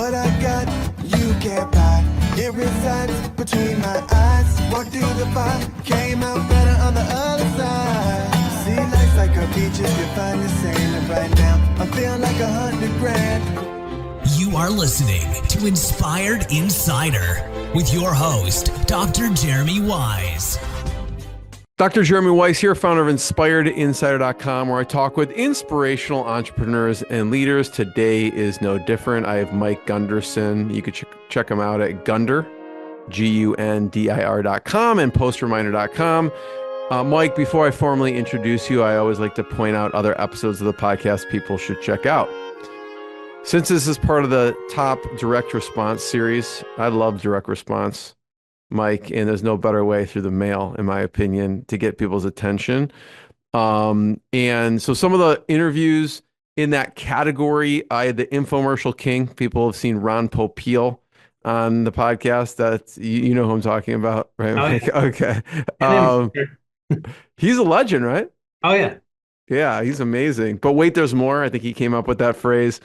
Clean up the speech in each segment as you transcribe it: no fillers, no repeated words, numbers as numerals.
What I got, you can't buy. It resides between my eyes. Walked through the fire, came out better on the other side. See, life's like a beach if you find the sand. And right now, I'm feeling like 100 grand. You are listening to Inspired Insider with your host, Dr. Jeremy Wise. Dr. Jeremy Weiss here, founder of InspiredInsider.com, where I talk with inspirational entrepreneurs and leaders. Today is no different. I have Mike Gunderson. You could check him out at Gundir, Gundir.com and PostReminder.com. Mike, before I formally introduce you, I always like to point out other episodes of the podcast people should check out. Since this is part of the top direct response series, I love direct response, Mike, and there's no better way through the mail, in my opinion, to get people's attention. And so some of the interviews in that category, I had the infomercial king. People have seen Ron Popeil on the podcast. That's, you know who I'm talking about, right? Oh, yeah. Okay. He's a legend, right? Oh, yeah. Yeah, he's amazing. But wait, there's more. I think he came up with that phrase.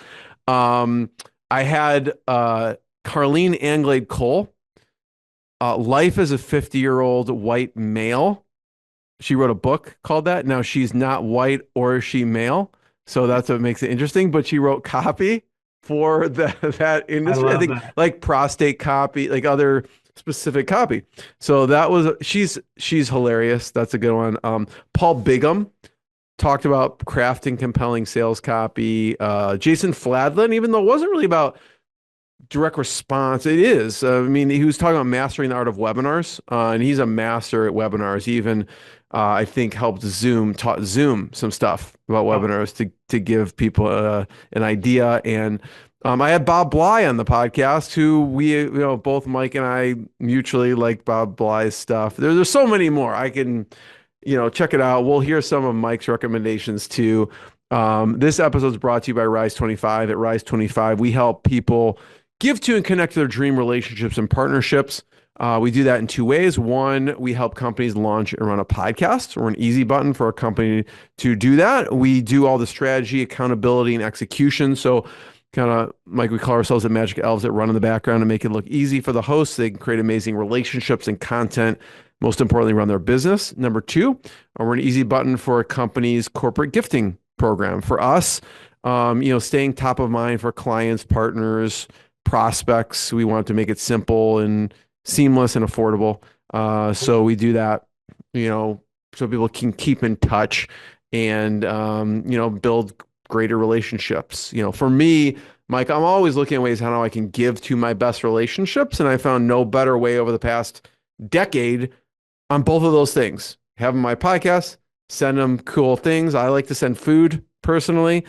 I had Carlene Anglade Cole. Life as a 50-year-old white male. She wrote a book called that. Now, she's not white or is she male, so that's what makes it interesting. But she wrote copy for that industry. I think that. Like prostate copy, like other specific copy. So that was she's hilarious. That's a good one. Paul Bigham talked about crafting compelling sales copy. Jason Fladlin, even though it wasn't really about direct response, it is. I mean, he was talking about mastering the art of webinars, and he's a master at webinars. He even, I think, taught Zoom some stuff about webinars to give people an idea. And I had Bob Bly on the podcast, who both Mike and I mutually like Bob Bly's stuff. There's so many more. I can, check it out. We'll hear some of Mike's recommendations too. This episode is brought to you by Rise 25. At Rise 25, we help people give to and connect to their dream relationships and partnerships. We do that in two ways. One, we help companies launch and run a podcast. We're an easy button for a company to do that. We do all the strategy, accountability, and execution. So kind of like we call ourselves the magic elves that run in the background and make it look easy for the hosts. They can create amazing relationships and content. Most importantly, run their business. Number two, we're an easy button for a company's corporate gifting program. For us, staying top of mind for clients, partners, prospects. We want to make it simple and seamless and affordable. So we do that, so people can keep in touch and, build greater relationships. For me, Mike, I'm always looking at ways how I can give to my best relationships. And I found no better way over the past decade on both of those things. Having my podcast, send them cool things. I like to send food personally.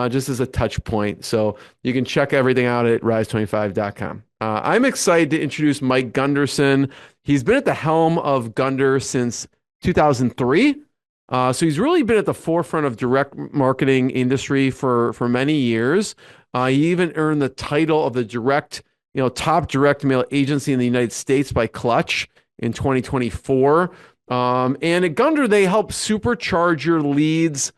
Just as a touch point. So you can check everything out at rise25.com. I'm excited to introduce Mike Gunderson. He's been at the helm of Gundir since 2003. So he's really been at the forefront of direct marketing industry for many years. He even earned the title of the top direct mail agency in the United States by Clutch in 2024. And at Gundir, they help supercharge your leads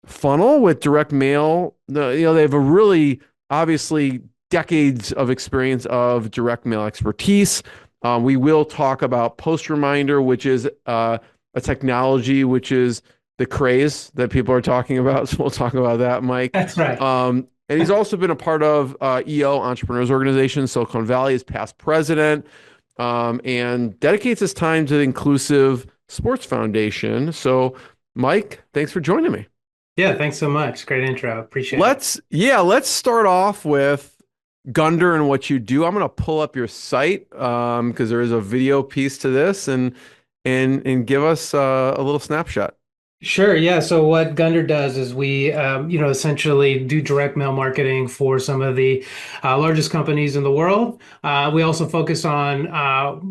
funnel with direct mail. They have a really obviously decades of experience of direct mail expertise. We will talk about PostReminder, which is a technology which is the craze that people are talking about. So we'll talk about that, Mike. That's right. And he's also been a part of EO Entrepreneurs Organization, Silicon Valley, as past president, and dedicates his time to the Inclusive Sports Foundation. So, Mike, thanks for joining me. Yeah, thanks so much. Great intro. Appreciate it. Let's start off with Gundir and what you do. I'm going to pull up your site because there is a video piece to this and give us a little snapshot. Sure. Yeah. So what Gundir does is we, essentially do direct mail marketing for some of the largest companies in the world. We also focus on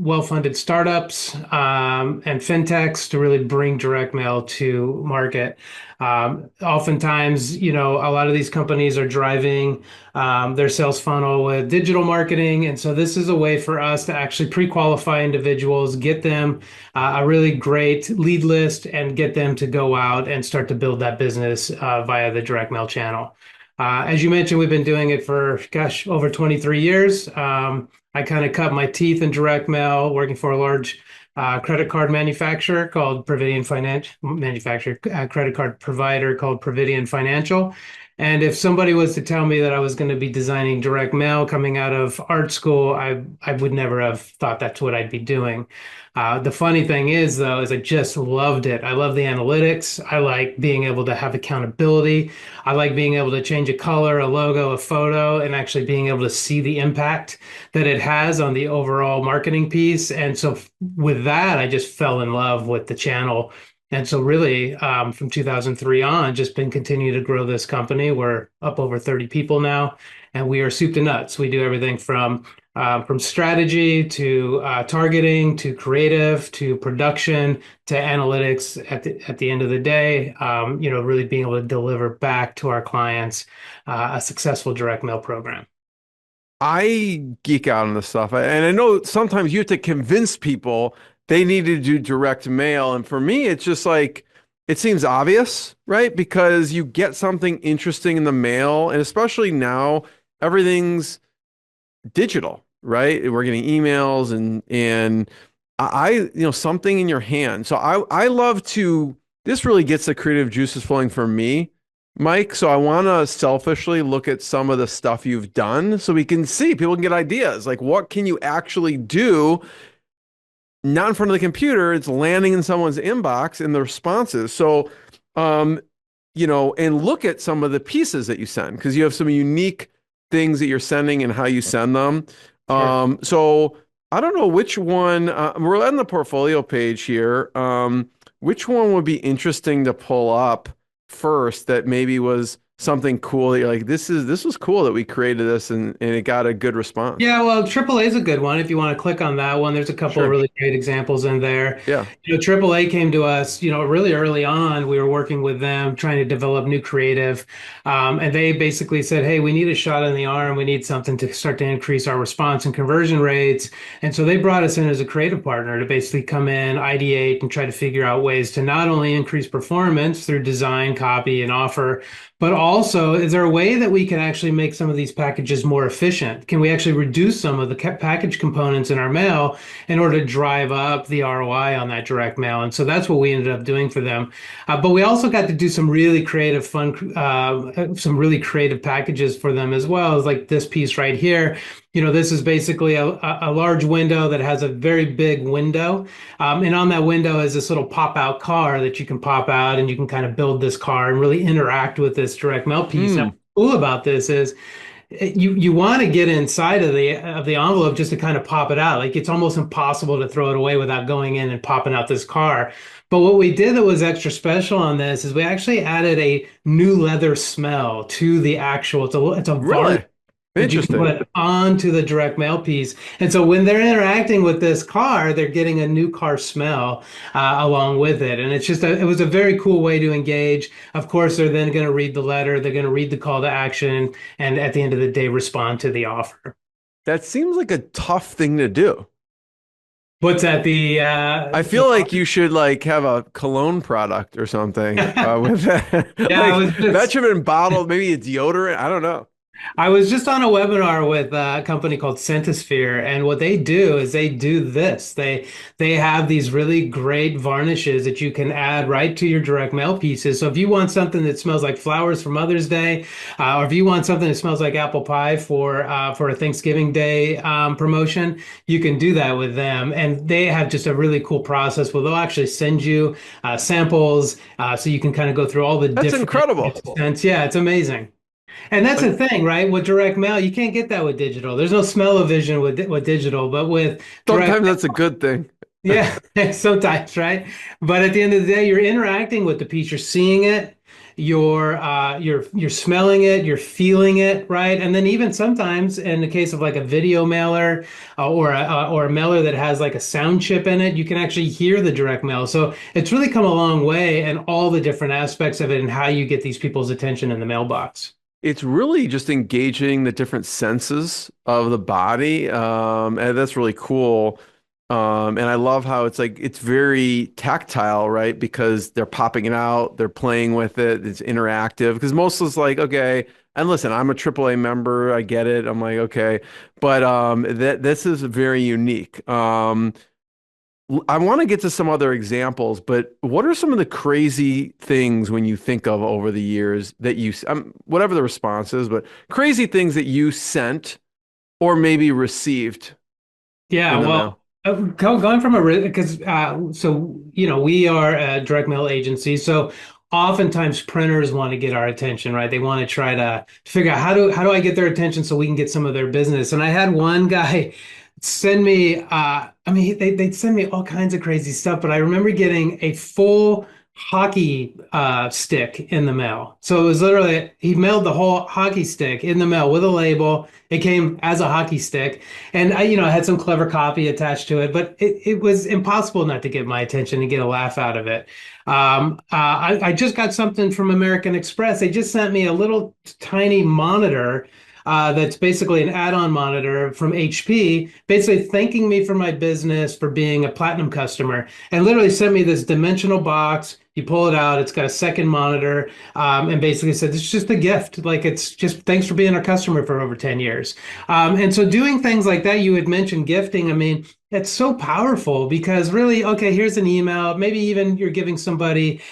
well-funded startups and fintechs to really bring direct mail to market. Oftentimes, a lot of these companies are driving their sales funnel with digital marketing. And so this is a way for us to actually pre-qualify individuals, get them a really great lead list and get them to go out and start to build that business via the direct mail channel. As you mentioned, we've been doing it for, gosh, over 23 years. I kind of cut my teeth in direct mail, working for a large credit card manufacturer called Providian Financial, manufacturer, credit card provider called Providian Financial. And if somebody was to tell me that I was going to be designing direct mail coming out of art school, I would never have thought that's what I'd be doing. The funny thing is, though, is I just loved it. I love the analytics. I like being able to have accountability. I like being able to change a color, a logo, a photo, and actually being able to see the impact that it has on the overall marketing piece. And so with that, I just fell in love with the channel. And so really, from 2003 on, just been continuing to grow this company. We're up over 30 people now, and we are soup to nuts. We do everything from strategy to targeting to creative to production to analytics at the end of the day, really being able to deliver back to our clients a successful direct mail program. I geek out on this stuff. And I know sometimes you have to convince people they need to do direct mail. And for me, it's just like, it seems obvious, right? Because you get something interesting in the mail, and especially now, everything's digital, right? We're getting emails and something in your hand. So I love to, this really gets the creative juices flowing for me, Mike. So I want to selfishly look at some of the stuff you've done so we can see, people can get ideas. Like, what can you actually do? Not in front of the computer, it's landing in someone's inbox and the responses. So, and look at some of the pieces that you send, because you have some unique things that you're sending and how you send them. Sure. So I don't know which one, we're on the portfolio page here. Which one would be interesting to pull up first that maybe was something cool that you're like, this was cool that we created this and it got a good response. Yeah, well, AAA is a good one. If you want to click on that one, there's a couple of Sure. really great examples in there. Yeah. AAA came to us, really early on. We were working with them, trying to develop new creative. And they basically said, hey, we need a shot in the arm. We need something to start to increase our response and conversion rates. And so they brought us in as a creative partner to basically come in, ideate, and try to figure out ways to not only increase performance through design, copy, and offer, but also, is there a way that we can actually make some of these packages more efficient? Can we actually reduce some of the package components in our mail in order to drive up the ROI on that direct mail? And so that's what we ended up doing for them. But we also got to do some really creative, some really creative packages for them as well. It's like this piece right here. This is basically a large window that has a very big window. And on that window is this little pop-out car that you can pop out and you can kind of build this car and really interact with this direct mail piece. And what's cool about this is you want to get inside of the envelope just to kind of pop it out. Like, it's almost impossible to throw it away without going in and popping out this car. But what we did that was extra special on this is we actually added a new leather smell to the actual, it's a Really? varnish that you can Interesting. put onto the direct mail piece. And so when they're interacting with this car, they're getting a new car smell along with it. And it was a very cool way to engage. Of course, they're then going to read the letter, they're going to read the call to action, and at the end of the day, respond to the offer. That seems like a tough thing to do. What's that? I feel like you should like have a cologne product or something with that. Yeah, Like, that should have been bottled, maybe a deodorant. I don't know. I was just on a webinar with a company called Centisphere, and what they do is they do this. They have these really great varnishes that you can add right to your direct mail pieces. So if you want something that smells like flowers for Mother's Day, or if you want something that smells like apple pie for a Thanksgiving Day promotion, you can do that with them. And they have just a really cool process where they'll actually send you samples, so you can kind of go through all the That's different incredible. scents. Yeah, it's amazing. And that's the thing, right? With direct mail, you can't get that with digital. There's no smell-o-vision with digital, but with direct, Sometimes that's a good thing. yeah, sometimes, right? But at the end of the day, you're interacting with the piece. You're seeing it, you're smelling it, you're feeling it, right? And then even sometimes, in the case of like a video mailer or a mailer that has like a sound chip in it, you can actually hear the direct mail. So it's really come a long way, and all the different aspects of it, and how you get these people's attention in the mailbox. It's really just engaging the different senses of the body. And that's really cool. And I love how it's like, it's very tactile, right? Because they're popping it out, they're playing with it, it's interactive. Because most is like, okay, And listen, I'm a AAA member. I get it. I'm like, okay, but that this is very unique. I want to get to some other examples, but what are some of the crazy things when you think of over the years that you, whatever the response is, but crazy things that you sent or maybe received Yeah, in the well, mail? going from because so we are a direct mail agency, so oftentimes printers want to get our attention, right? They want to try to figure out how do I get their attention so we can get some of their business. And I had one guy send me, I mean, they'd send me all kinds of crazy stuff, but I remember getting a full hockey stick in the mail. So it was literally he mailed the whole hockey stick in the mail with a label. It came as a hockey stick. And I had some clever copy attached to it, but it was impossible not to get my attention and get a laugh out of it. I just got something from American Express. They just sent me a little tiny monitor that's basically an add-on monitor from HP, basically thanking me for my business for being a platinum customer, and literally sent me this dimensional box. You pull it out, it's got a second monitor, and basically said it's just a gift. Like it's just thanks for being our customer for over 10 years. And so doing things like that, you had mentioned gifting. I mean, it's so powerful because really, okay, here's an email. Maybe even you're giving somebody,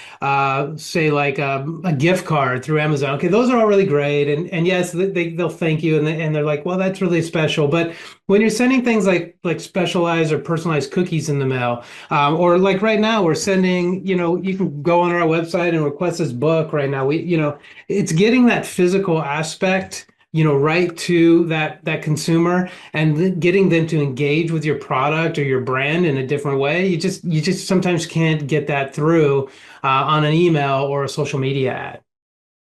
say like a gift card through Amazon. Okay, those are all really great, and yes, they'll thank you, and they're like, well, that's really special. But when you're sending things like specialized or personalized cookies in the mail, or like right now, we're sending, you can go on our website and request this book right now. It's getting that physical aspect, right to that consumer and getting them to engage with your product or your brand in a different way. You just sometimes can't get that through on an email or a social media ad.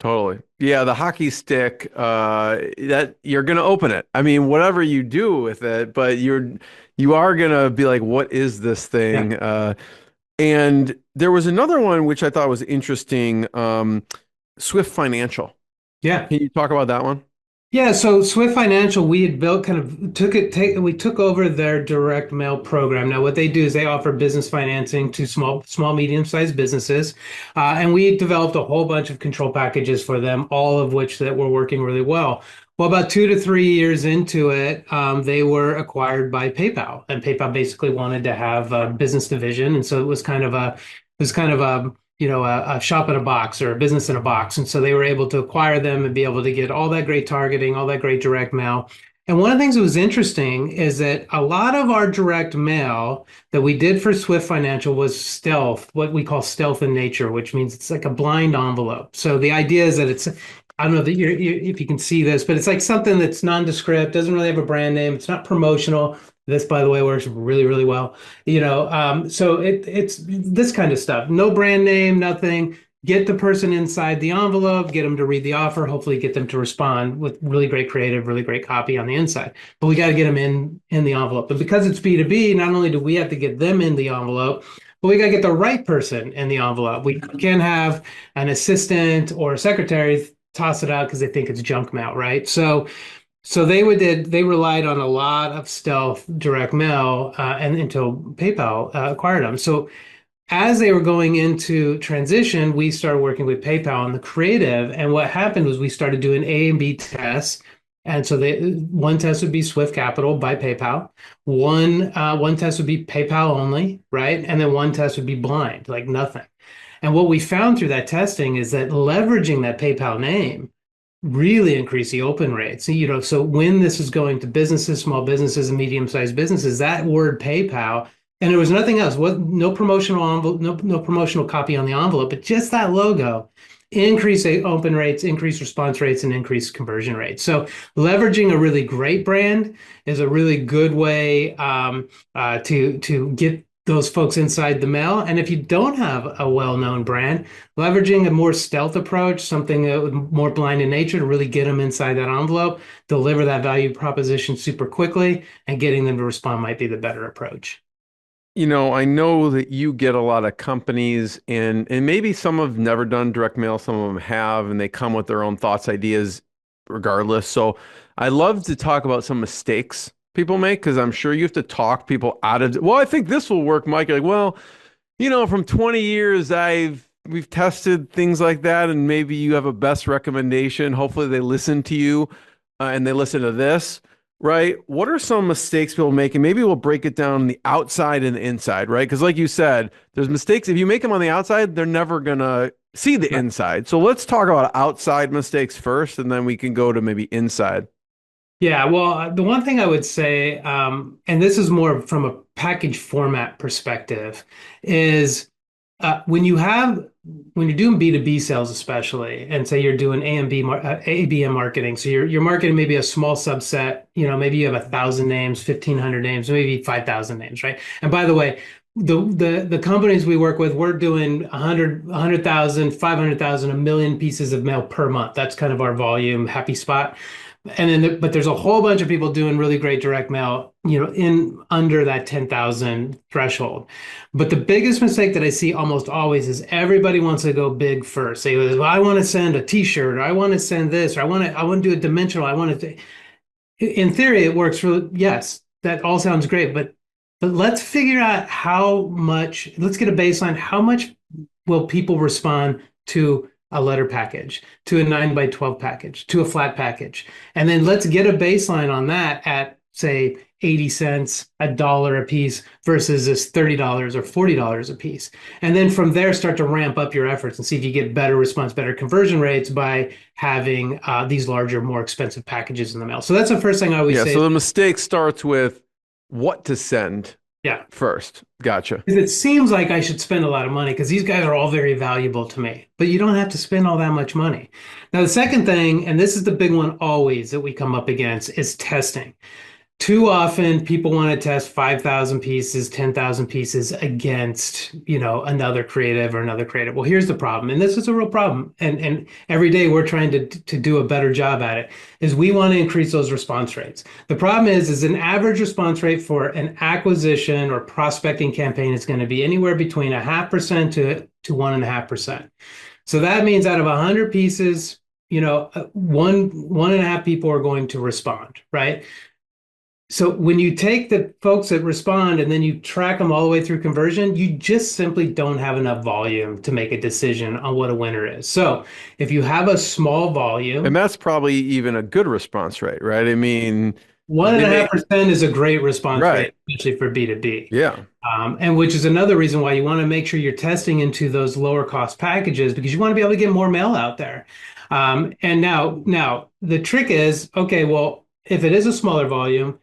Totally. Yeah, the hockey stick, that you're gonna open it. I mean, whatever you do with it, but you are gonna be like, what is this Yeah. thing? And there was another one which I thought was interesting, Swift Financial. Yeah. Can you talk about that one? Yeah, so Swift Financial, we had built kind of we took over their direct mail program. Now, what they do is they offer business financing to small, medium-sized businesses, and we developed a whole bunch of control packages for them, all of which that were working really well. Well, about 2 to 3 years into it, they were acquired by PayPal, and PayPal basically wanted to have a business division, and so it was kind of a a shop in a box or a business in a box. And so they were able to acquire them and be able to get all that great targeting, all that great direct mail. And one of the things that was interesting is that a lot of our direct mail that we did for Swift Financial was stealth, what we call stealth in nature, which means it's like a blind envelope. So the idea is that I don't know that if you can see this, but it's like something that's nondescript, doesn't really have a brand name. It's not promotional. This, by the way, works really, really well. So it's this kind of stuff. No brand name, nothing. Get the person inside the envelope, get them to read the offer, hopefully get them to respond with really great creative, really great copy on the inside. But we got to get them in the envelope. But because it's B2B, not only do we have to get them in the envelope, but we got to get the right person in the envelope. We can't have an assistant or a secretary toss it out because they think it's junk mail, right? So they relied on a lot of stealth direct mail, and until PayPal acquired them. So as they were going into transition, we started working with PayPal on the creative. And what happened was we started doing A and B tests. And so one test would be Swift Capital by PayPal. One test would be PayPal only, right? And then one test would be blind, like nothing. And what we found through that testing is that leveraging that PayPal name really increase the open rate. So when this is going to businesses, small businesses, and medium-sized businesses, that word PayPal, and there was nothing else. No promotional envelope, no promotional copy on the envelope, but just that logo, increase open rates, increase response rates, and increase conversion rates. So leveraging a really great brand is a really good way to get those folks inside the mail. And if you don't have a well-known brand, leveraging a more stealth approach, something more blind in nature to really get them inside that envelope, deliver that value proposition super quickly, and getting them to respond might be the better approach. I know that you get a lot of companies and maybe some have never done direct mail, some of them have, and they come with their own thoughts, ideas regardless. So I love to talk about some mistakes people make because I'm sure you have to talk people out of, well, I think this will work, Mike. You're like, well, from 20 years, I've we've tested things like that, and maybe you have a best recommendation. Hopefully, they listen to you, and they listen to this, right? What are some mistakes people make? And maybe we'll break it down on the outside and the inside, right? Because, like you said, there's mistakes. If you make them on the outside, they're never gonna see the inside. So let's talk about outside mistakes first, and then we can go to maybe inside. Yeah, well, the one thing I would say, and this is more from a package format perspective, is when you're doing B2B sales, especially, and say you're doing ABM marketing, so you're marketing maybe a small subset, maybe you have 1,000 names, 1,500 names, maybe 5,000 names, right? And by the way, the companies we work with, we're doing 100,000, 500,000, a million pieces of mail per month. That's kind of our volume happy spot. And then, but there's a whole bunch of people doing really great direct mail, in under that 10,000 threshold. But the biggest mistake that I see almost always is everybody wants to go big first. Say, well, I want to send a T-shirt, or I want to send this, or I want to do a dimensional. I want to. In theory, it works really. Yes, that all sounds great, but let's figure out how much. Let's get a baseline. How much will people respond to a letter package, to a 9 by 12 package, to a flat package? And then let's get a baseline on that at, say, 80 cents, $1 a piece versus this $30 or $40 a piece. And then from there, start to ramp up your efforts and see if you get better response, better conversion rates by having these larger, more expensive packages in the mail. So that's the first thing I always say. So the mistake starts with what to send. Yeah. First. Gotcha. It seems like I should spend a lot of money because these guys are all very valuable to me, but you don't have to spend all that much money. Now, the second thing, and this is the big one always that we come up against, is testing. Too often people want to test 5,000 pieces, 10,000 pieces against, another creative or another creative. Well, here's the problem, and this is a real problem. And every day we're trying to do a better job at it, is we want to increase those response rates. The problem is an average response rate for an acquisition or prospecting campaign is going to be anywhere between 0.5% to 1.5%. So that means out of 100 pieces, one and a half people are going to respond, right? So when you take the folks that respond and then you track them all the way through conversion, you just simply don't have enough volume to make a decision on what a winner is. So if you have a small volume, and that's probably even a good response rate, right? I mean, 1.5% is a great response rate, especially for B2B. Yeah. And which is another reason why you want to make sure you're testing into those lower cost packages, because you want to be able to get more mail out there. And now the trick is, okay, well, if it is a smaller volume,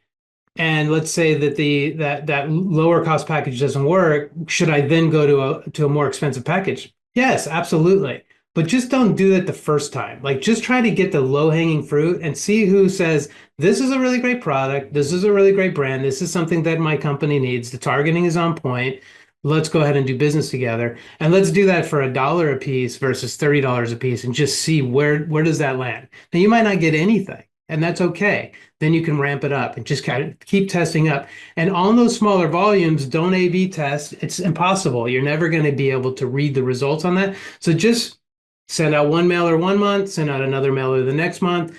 and let's say that that lower cost package doesn't work, should I then go to a more expensive package? Yes, absolutely. But just don't do it the first time. Like, just try to get the low-hanging fruit and see who says, this is a really great product, this is a really great brand, this is something that my company needs, the targeting is on point, let's go ahead and do business together. And let's do that for $1 a piece versus $30 a piece and just see where does that land. Now, you might not get anything, and that's okay. Then you can ramp it up and just kind of keep testing up. And on those smaller volumes, don't A/B test. It's impossible. You're never going to be able to read the results on that. So just send out one mailer 1 month, send out another mailer the next month.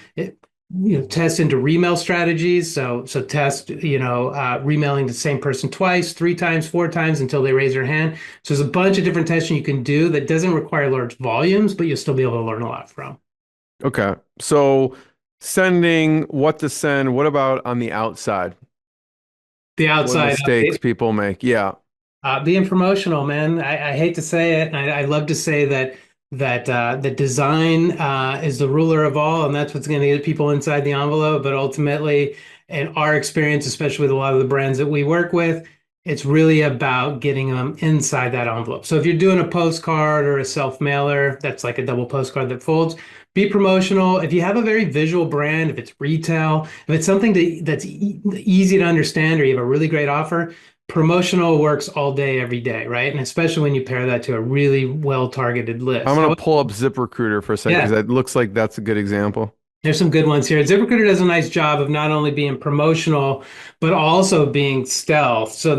Test into remail strategies. So test, remailing the same person twice, 3 times, 4 times until they raise their hand. So there's a bunch of different testing you can do that doesn't require large volumes, but you'll still be able to learn a lot from. Okay. So sending, what to send. What about on the outside? The outside. What mistakes people make. Yeah. Being promotional, man. I hate to say it. And I love to say that the design is the ruler of all, and that's what's going to get people inside the envelope. But ultimately, in our experience, especially with a lot of the brands that we work with, it's really about getting them inside that envelope. So if you're doing a postcard or a self-mailer, that's like a double postcard that folds, be promotional. If you have a very visual brand, if it's retail, if it's something that's easy to understand, or you have a really great offer, promotional works all day, every day, right? And especially when you pair that to a really well-targeted list. I'm going to pull up ZipRecruiter for a second, because it looks like that's a good example. There's some good ones here. ZipRecruiter does a nice job of not only being promotional, but also being stealth. So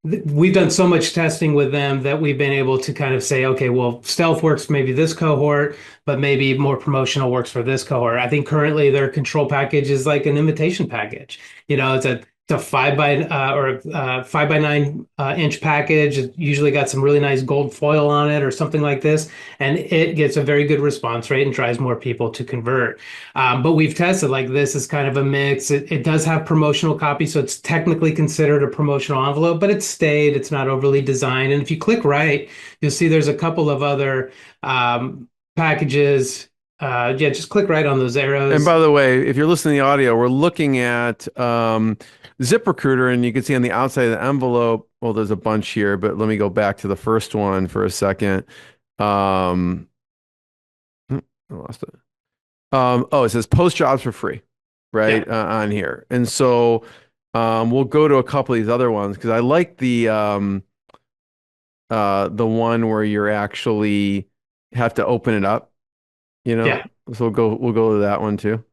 we've done so much testing with them that we've been able to kind of say, okay, well, stealth works for maybe this cohort, but maybe more promotional works for this cohort. I think currently their control package is like an invitation package. It's a It's a 5 by 9 inch package. It usually got some really nice gold foil on it or something like this, and it gets a very good response rate and drives more people to convert. But we've tested like this is kind of a mix. It does have promotional copy, so it's technically considered a promotional envelope, but it's stayed. It's not overly designed. And if you click right, you'll see there's a couple of other packages. Yeah, just click right on those And arrows. by the way, if you're listening to the audio, we're looking at ZipRecruiter, and you can see on the outside of the envelope, well, there's a bunch here, but let me go back to the first one for a second. Um, I lost it. Oh, it says post jobs for free, Yeah. right, on here. And so we'll go to a couple of these other ones because I like the one where you're actually have to open it up, you know. Yeah. So we'll go to that one too.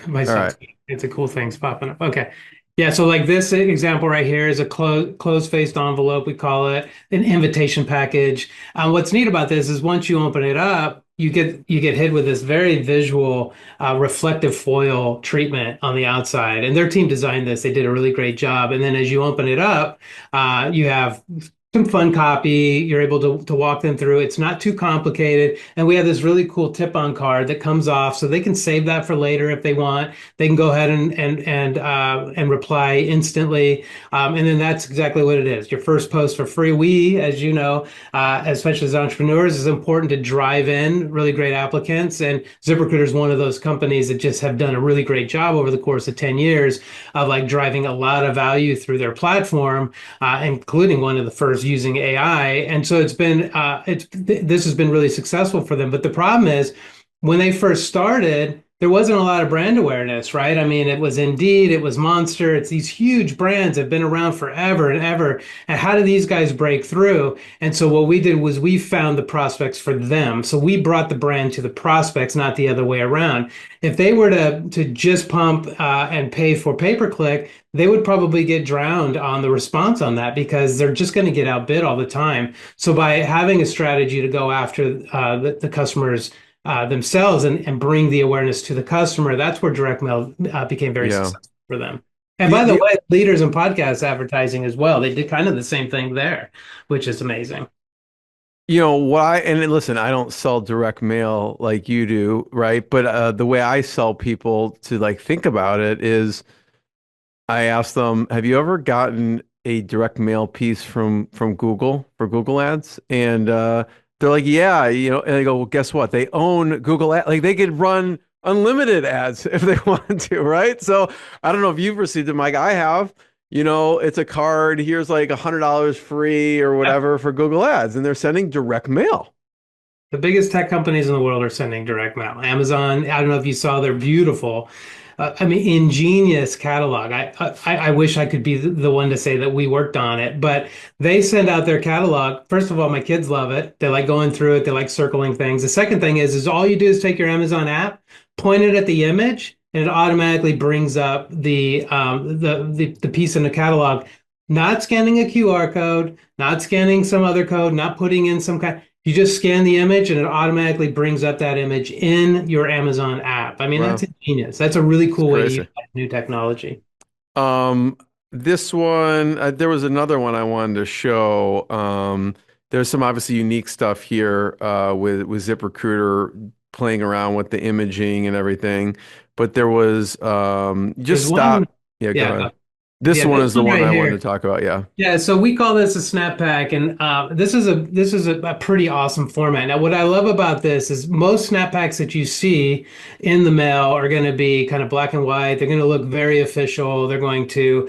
My All right. son's it's a cool thing's popping up. Okay. Yeah, so like this example right here is a closed-faced envelope, we call it, an invitation package. What's neat about this is once you open it up, you get hit with this very visual reflective foil treatment on the outside. And their team designed this. They did a really great job. And then as you open it up, you have some fun copy. You're able to walk them through. It's not too complicated. And we have this really cool tip-on card that comes off so they can save that for later if they want. They can go ahead and reply instantly. And then that's exactly what it is. Your first post for free. We, as you know, especially as entrepreneurs, it's important to drive in really great applicants. And ZipRecruiter is one of those companies that just have done a really great job over the course of 10 years of like driving a lot of value through their platform, including one of the first using AI. And so this has been really successful for them. But the problem is when they first started, there wasn't a lot of brand awareness, right? I mean, it was Indeed, it was Monster. It's these huge brands that have been around forever and ever. And how do these guys break through? And so what we did was we found the prospects for them. So we brought the brand to the prospects, not the other way around. If they were to just pump and pay for pay-per-click, they would probably get drowned on the response on that because they're just going to get outbid all the time. So by having a strategy to go after the customers themselves and bring the awareness to the customer, that's where direct mail became very Yeah. successful for them. And The by the the way, leaders in podcast advertising as well, they did kind of the same thing there, which is amazing. what and listen, I don't sell direct mail like you do, right? But the way I sell people to like think about it is I ask them, have you ever gotten a direct mail piece from Google for Google Ads? And they're like, yeah, and they go, well, guess what? They own Google Ads. Like they could run unlimited ads if they want to, right? So I don't know if you've received them like I have. It's a card. Here's like $100 free or whatever for Google Ads, and they're sending direct mail. The biggest tech companies in the world are sending direct mail. Amazon, I don't know if you saw their beautiful, I mean, ingenious catalog. I wish I could be the one to say that we worked on it, but they send out their catalog. First of all, my kids love it. They like going through it. They like circling things. The second thing is all you do is take your Amazon app, point it at the image, and it automatically brings up the piece in the catalog. Not scanning a QR code, not scanning some other code, not putting in some kind. You just scan the image and it automatically brings up that image in your Amazon app. I mean, that's Wow, ingenious. That's a really it's cool way to use crazy. new technology. Um, this one, there was another one I wanted to show. There's some obviously unique stuff here with ZipRecruiter playing around with the imaging and everything. But there was There's just one, stop. Yeah, go yeah, ahead. This yeah, one this is the one one right I wanted to here. talk about. Yeah. Yeah, so we call this a snap pack, and this is a pretty awesome format. Now, what I love about this is most snap packs that you see in the mail are going to be kind of black and white. They're going to look very official. They're going to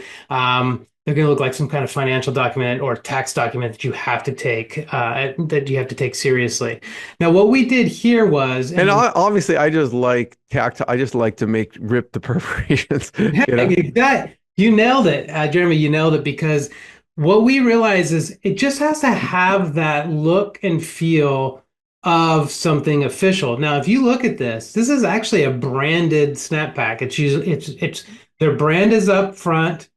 look like some kind of financial document or tax document that you have to take seriously. Now, what we did here was, And and obviously, I just like tactile. I just like to rip the perforations. yeah, You know. that you nailed it, Jeremy. You nailed it because what we realize is it just has to have that look and feel of something official. Now, if you look at this, this is actually a branded snap pack. It's their brand is up front.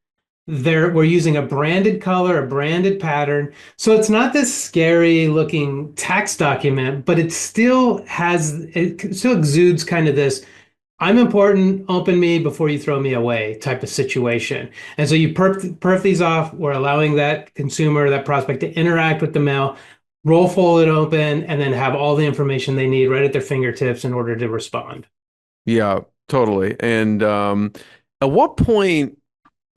We're using a branded color, a branded pattern. So it's not this scary looking tax document, but it still exudes kind of this I'm important, open me before you throw me away type of situation. And so you perf these off. We're allowing that consumer, that prospect to interact with the mail, roll fold it open, and then have all the information they need right at their fingertips in order to respond. Yeah, totally. And at what point,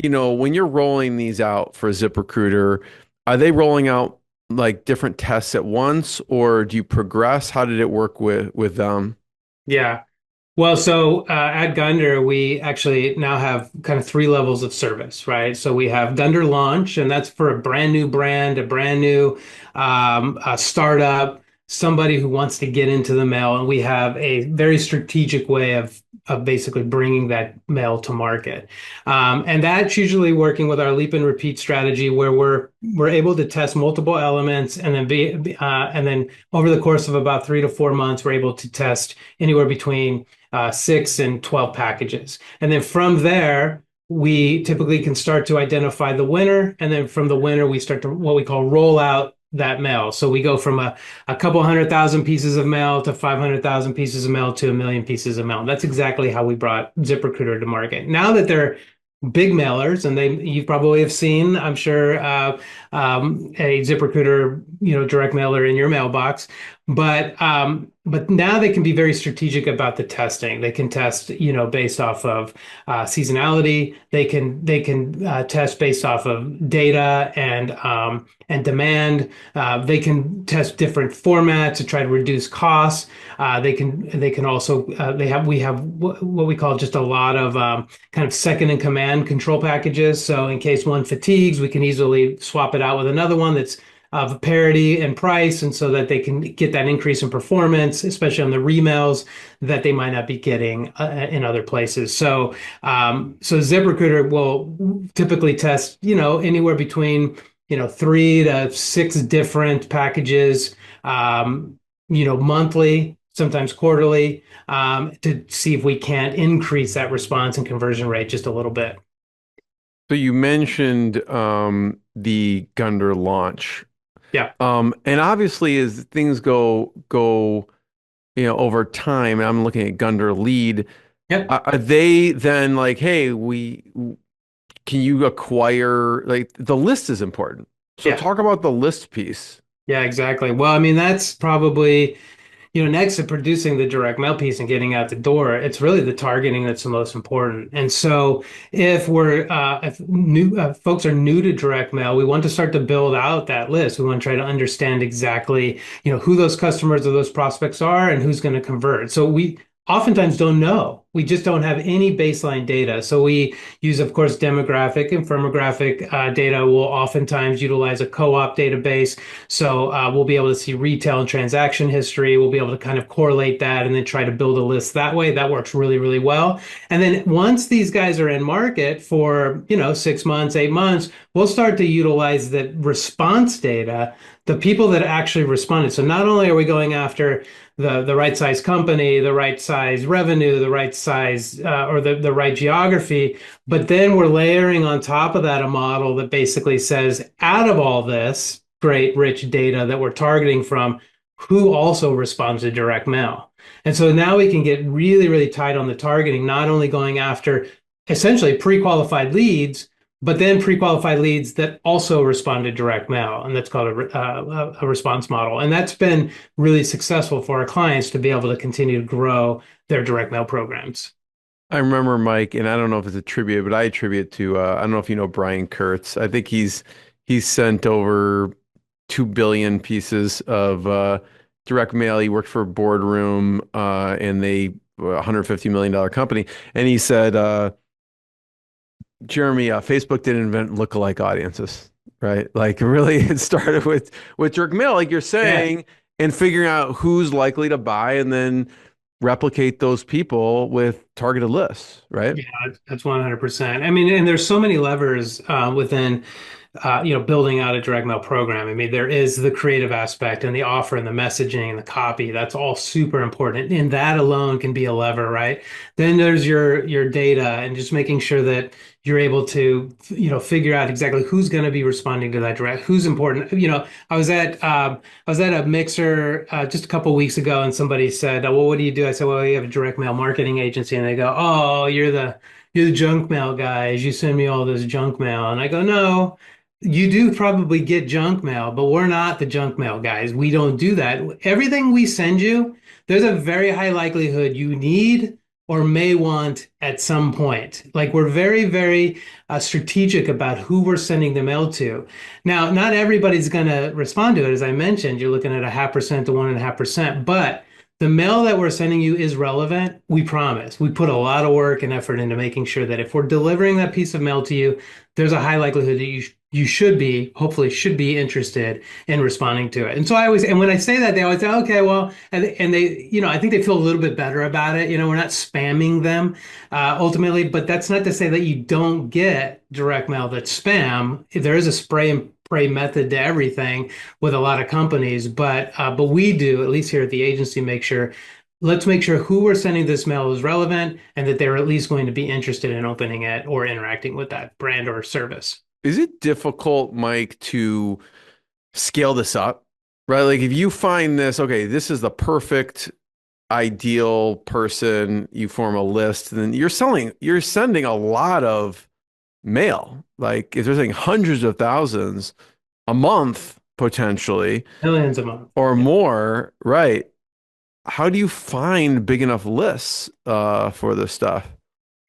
when you're rolling these out for ZipRecruiter, are they rolling out like different tests at once, or do you progress? How did it work with them? Yeah. Well, so at Gundir, we actually now have kind of three levels of service, right? So we have Gundir Launch, and that's for a brand new brand, a brand new a startup, somebody who wants to get into the mail. And we have a very strategic way of basically bringing that mail to market. And that's usually working with our leap and repeat strategy, where we're able to test multiple elements, and then over the course of about 3 to 4 months, we're able to test anywhere between 6 and 12 packages. And then from there, we typically can start to identify the winner. And then from the winner, we start to what we call roll out that mail. So we go from a couple 100,000 pieces of mail to 500,000 pieces of mail to 1 million pieces of mail. That's exactly how we brought ZipRecruiter to market. Now that they're big mailers, and you probably have seen, I'm sure, a ZipRecruiter, direct mailer in your mailbox. But now they can be very strategic about the testing. They can test, based off of seasonality. They can test based off of data and demand. They can test different formats to try to reduce costs. They can also we have what we call just a lot of kind of second in command control packages. So in case one fatigues, we can easily swap it out with another one that's of parity and price, and so that they can get that increase in performance, especially on the remails that they might not be getting in other places. So ZipRecruiter will typically test, anywhere between 3 to 6 different packages, monthly, sometimes quarterly, to see if we can't increase that response and conversion rate just a little bit. So you mentioned the Gundir launch. Yeah. And obviously as things go, over time, and I'm looking at Gundir lead, Yep. are they then like, hey, we can you acquire, like, the list is important. So Yeah. talk about the list piece. Yeah, exactly. Well, I mean, that's probably, next to producing the direct mail piece and getting out the door, it's really the targeting that's the most important. And so if new folks are new to direct mail, we want to start to build out that list. We want to try to understand exactly, who those customers or those prospects are and who's going to convert. So we oftentimes don't know. We just don't have any baseline data. So we use, of course, demographic and firmographic data. We'll oftentimes utilize a co-op database. So we'll be able to see retail and transaction history. We'll be able to kind of correlate that and then try to build a list that way. That works really, really well. And then once these guys are in market for, 6 months, 8 months, we'll start to utilize the response data, the people that actually responded. So not only are we going after the right size company, the right size revenue, the right size or the right geography, but then we're layering on top of that a model that basically says, out of all this great rich data that we're targeting from, who also responds to direct mail. And so now we can get really, really tight on the targeting, not only going after essentially pre-qualified leads, but then pre-qualified leads that also respond to direct mail. And that's called a response model. And that's been really successful for our clients to be able to continue to grow their direct mail programs. I remember Mike, and I don't know if it's a tribute, but I attribute it to I don't know if you know Brian Kurtz. I think he's sent over 2 billion pieces of direct mail. He worked for a boardroom, and they were a $150 million company. And he said, Jeremy, Facebook didn't invent lookalike audiences, right? Like, really, it started with direct mail, like you're Yeah. saying, and figuring out who's likely to buy, and then replicate those people with targeted lists, right? Yeah, that's 100%. I mean, and there's so many levers within building out a direct mail program. I mean, there is the creative aspect and the offer and the messaging and the copy. That's all super important. And that alone can be a lever, right? Then there's your data and just making sure that you're able to, figure out exactly who's going to be responding to that direct, who's important. I was at a mixer just a couple weeks ago, and somebody said, "Well, what do you do?" I said, "Well, we have a direct mail marketing agency," and they go, "Oh, you're the junk mail guys. You send me all this junk mail," and I go, "No." You do probably get junk mail, but we're not the junk mail guys. We don't do that. Everything we send you, there's a very high likelihood you need or may want at some point. Like we're very, very strategic about who we're sending the mail to. Now, not everybody's going to respond to it. As I mentioned, you're looking at 0.5% to 1.5%, but the mail that we're sending you is relevant. We promise. We put a lot of work and effort into making sure that if we're delivering that piece of mail to you, there's a high likelihood that you should be, hopefully should be interested in responding to it. And so and when I say that, they always say, okay, well, and they, I think they feel a little bit better about it. We're not spamming them ultimately, but that's not to say that you don't get direct mail that's spam. There is a spray and pray method to everything with a lot of companies, but we do, at least here at the agency, let's make sure who we're sending this mail is relevant and that they're at least going to be interested in opening it or interacting with that brand or service. Is it difficult, Mike, to scale this up? Right? Like if you find this, okay, this is the perfect ideal person, you form a list, then you're sending a lot of mail. Like if they're saying hundreds of thousands a month potentially Millions a month. or more, right? How do you find big enough lists for this stuff?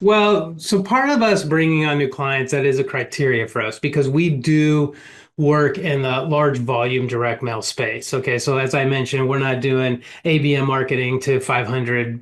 Well, so part of us bringing on new clients, that is a criteria for us because we do work in the large volume direct mail space. Okay, so as I mentioned, we're not doing ABM marketing to 500,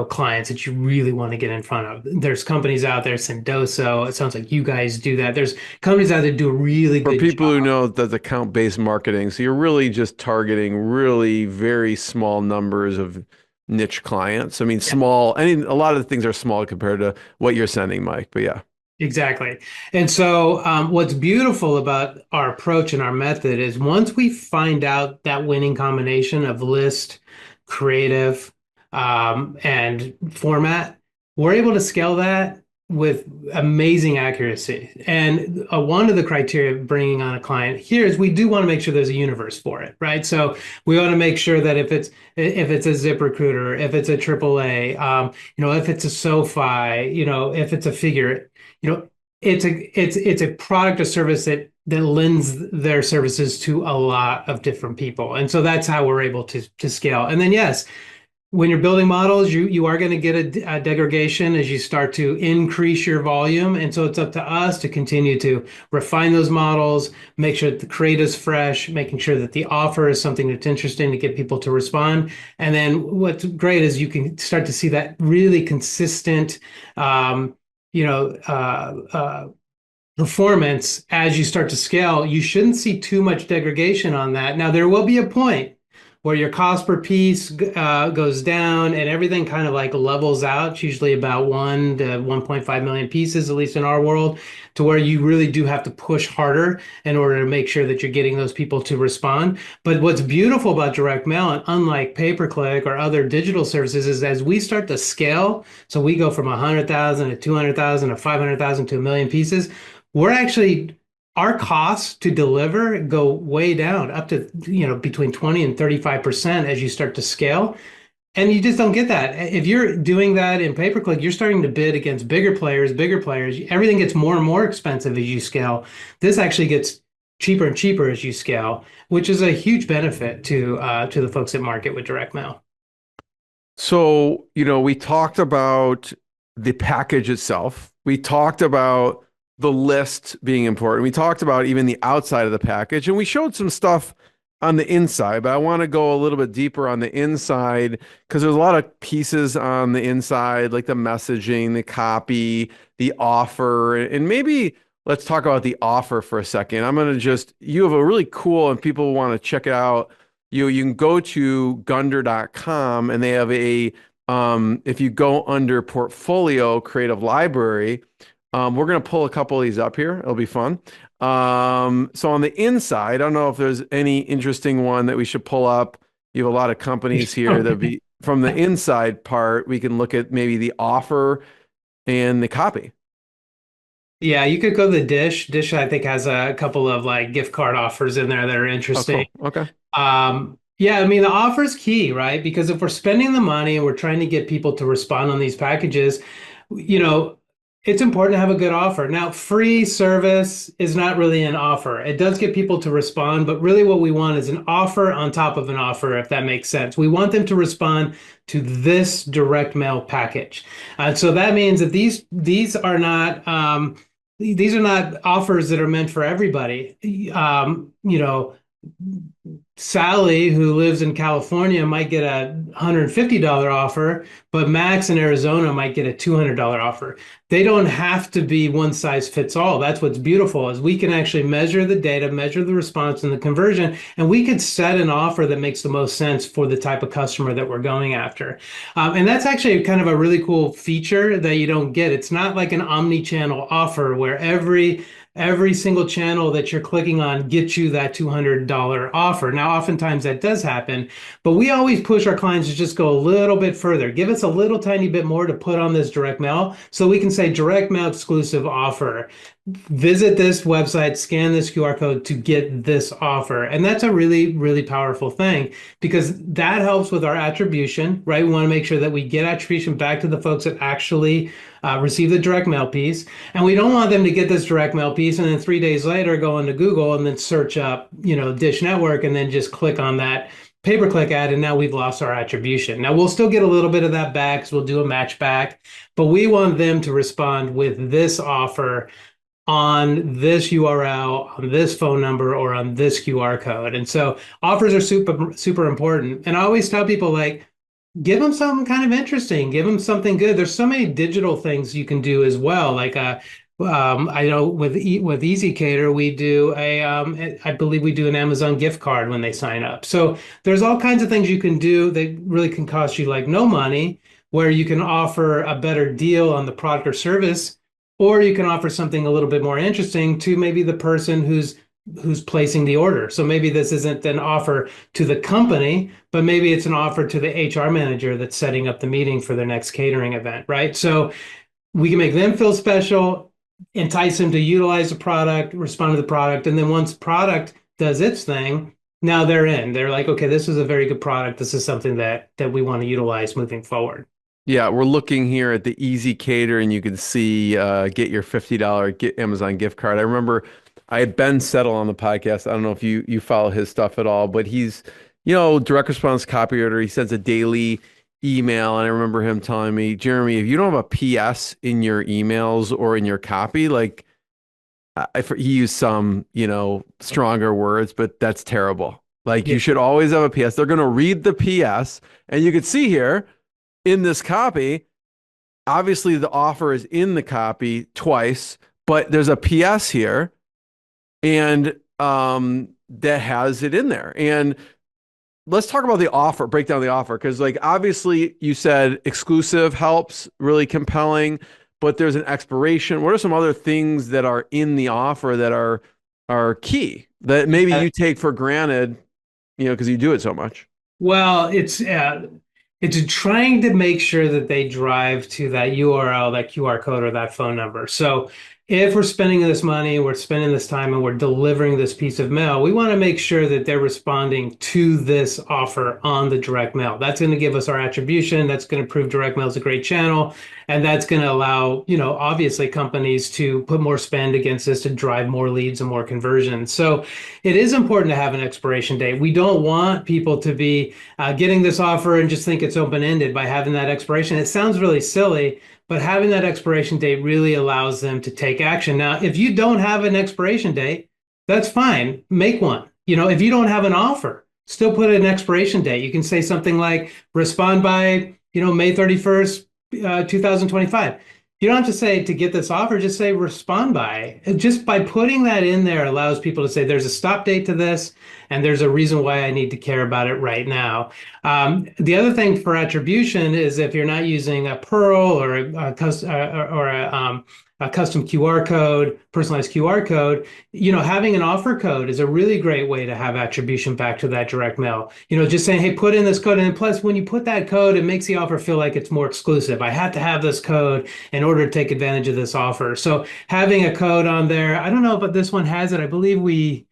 clients that you really want to get in front of. There's companies out there, Sendoso. It sounds like you guys do that. There's companies out there that do a really For good people who job. know that's account-based marketing, so you're really just targeting really very small numbers of niche clients. I mean, a lot of the things are small compared to what you're sending, Mike, but yeah. Exactly. And so, what's beautiful about our approach and our method is once we find out that winning combination of list, creative, and format, we're able to scale that with amazing accuracy. And one of the criteria of bringing on a client here is we do want to make sure there's a universe for it, right? So we want to make sure that if it's a ZipRecruiter, if it's a AAA, if it's a SoFi, if it's a Figure, it's a product or service that lends their services to a lot of different people. And so that's how we're able to scale. And then yes, when you're building models, you are going to get a degradation as you start to increase your volume. And so it's up to us to continue to refine those models, make sure that the crate is fresh, making sure that the offer is something that's interesting to get people to respond. And then what's great is you can start to see that really consistent, you know, performance as you start to scale. You shouldn't see too much degradation on that. Now, there will be a point where your cost per piece goes down and everything kind of like levels out. It's usually about 1 to 1.5 million pieces, at least in our world, to where you really do have to push harder in order to make sure that you're getting those people to respond. But what's beautiful about direct mail, and unlike pay-per-click or other digital services, is as we start to scale, so we go from 100,000 to 200,000 to 500,000 to a million pieces, we're actually our costs to deliver go way down up to, between 20 and 35% as you start to scale. And you just don't get that. If you're doing that in pay-per-click, you're starting to bid against bigger players. Everything gets more and more expensive as you scale. This actually gets cheaper and cheaper as you scale, which is a huge benefit to the folks that market with direct mail. So, we talked about the package itself. We talked about the list being important. We talked about even the outside of the package, and we showed some stuff on the inside, but I want to go a little bit deeper on the inside because there's a lot of pieces on the inside, like the messaging, the copy, the offer, and maybe let's talk about the offer for a second. You have a really cool, and people want to check it out. You can go to Gundir.com and they have if you go under portfolio creative library, We're going to pull a couple of these up here. It'll be fun. So on the inside, I don't know if there's any interesting one that we should pull up. You have a lot of companies here that be from the inside part. We can look at maybe the offer and the copy. Yeah, you could go to the Dish. Dish, I think, has a couple of like gift card offers in there that are Oh, interesting. cool. Okay. Yeah, I mean, the offer is key, right? Because if we're spending the money and we're trying to get people to respond on these packages, you know, it's important to have a good offer. Now, free service is not really an offer. It does get people to respond, but really what we want is an offer on top of an offer, if that makes sense. We want them to respond to this direct mail package. So that means that these are not offers that are meant for everybody. Sally, who lives in California, might get a $150 offer, but Max in Arizona might get a $200 offer. They don't have to be one size fits all. That's what's beautiful is we can actually measure the data, measure the response and the conversion, and we could set an offer that makes the most sense for the type of customer that we're going after. And that's actually kind of a really cool feature that you don't get. It's not like an omni-channel offer where every single channel that you're clicking on gets you that $200 offer. Now, oftentimes that does happen, but we always push our clients to just go a little bit further. Give us a little tiny bit more to put on this direct mail so we can say direct mail exclusive offer. Visit this website, scan this QR code to get this offer. And that's a really, really powerful thing because that helps with our attribution, right? We want to make sure that we get attribution back to the folks that actually receive the direct mail piece. And we don't want them to get this direct mail piece and then 3 days later go into Google and then search up, Dish Network and then just click on that pay-per-click ad, and now we've lost our attribution. Now we'll still get a little bit of that back because we'll do a match back, but we want them to respond with this offer on this URL, on this phone number, or on this QR code. And so offers are super, super important. And I always tell people like, give them something kind of interesting, give them something good. There's so many digital things you can do as well. Like I know with Easy Cater, we do I believe we do an Amazon gift card when they sign up. So there's all kinds of things you can do that really can cost you like no money, where you can offer a better deal on the product or service, or you can offer something a little bit more interesting to maybe the person who's placing the order. So maybe this isn't an offer to the company, but maybe it's an offer to the HR manager that's setting up the meeting for their next catering event, right? So we can make them feel special, entice them to utilize the product, respond to the product, and then once product does its thing, now they're in. They're like, okay, this is a very good product. This is something that we want to utilize moving forward. Yeah, we're looking here at the Easy Cater, and you can see get your $50 Amazon gift card. I remember I had Ben Settle on the podcast. I don't know if you follow his stuff at all, but he's, direct response copywriter. He sends a daily email, and I remember him telling me, Jeremy, if you don't have a PS in your emails or in your copy, like he used some, stronger words, but that's terrible. Like you should always have a PS. They're going to read the PS, and you can see here in this copy, obviously the offer is in the copy twice, but there's a PS here, and that has it in there. And let's talk about the offer, break down the offer, because like obviously you said exclusive helps, really compelling, but there's an expiration. What are some other things that are in the offer that are key that maybe you take for granted, because you do it so much? Well, it's trying to make sure that they drive to that URL, that QR code, or that phone number. So if we're spending this money, we're spending this time, and we're delivering this piece of mail, we want to make sure that they're responding to this offer on the direct mail. That's going to give us our attribution. That's going to prove direct mail is a great channel. And that's going to allow, obviously companies to put more spend against this to drive more leads and more conversions. So it is important to have an expiration date. We don't want people to be getting this offer and just think it's open-ended by having that expiration. It sounds really silly, but having that expiration date really allows them to take action. Now, if you don't have an expiration date, that's fine. Make one. If you don't have an offer, still put an expiration date. You can say something like respond by, May 31st, 2025. You don't have to say to get this offer, just say respond by. Just by putting that in there allows people to say there's a stop date to this, and there's a reason why I need to care about it right now. The other thing for attribution is if you're not using a Pearl or a custom QR code, personalized QR code, having an offer code is a really great way to have attribution back to that direct mail. Just saying, hey, put in this code. And plus, when you put that code, it makes the offer feel like it's more exclusive. I have to have this code in order to take advantage of this offer. So having a code on there, I don't know, but this one has it. I believe we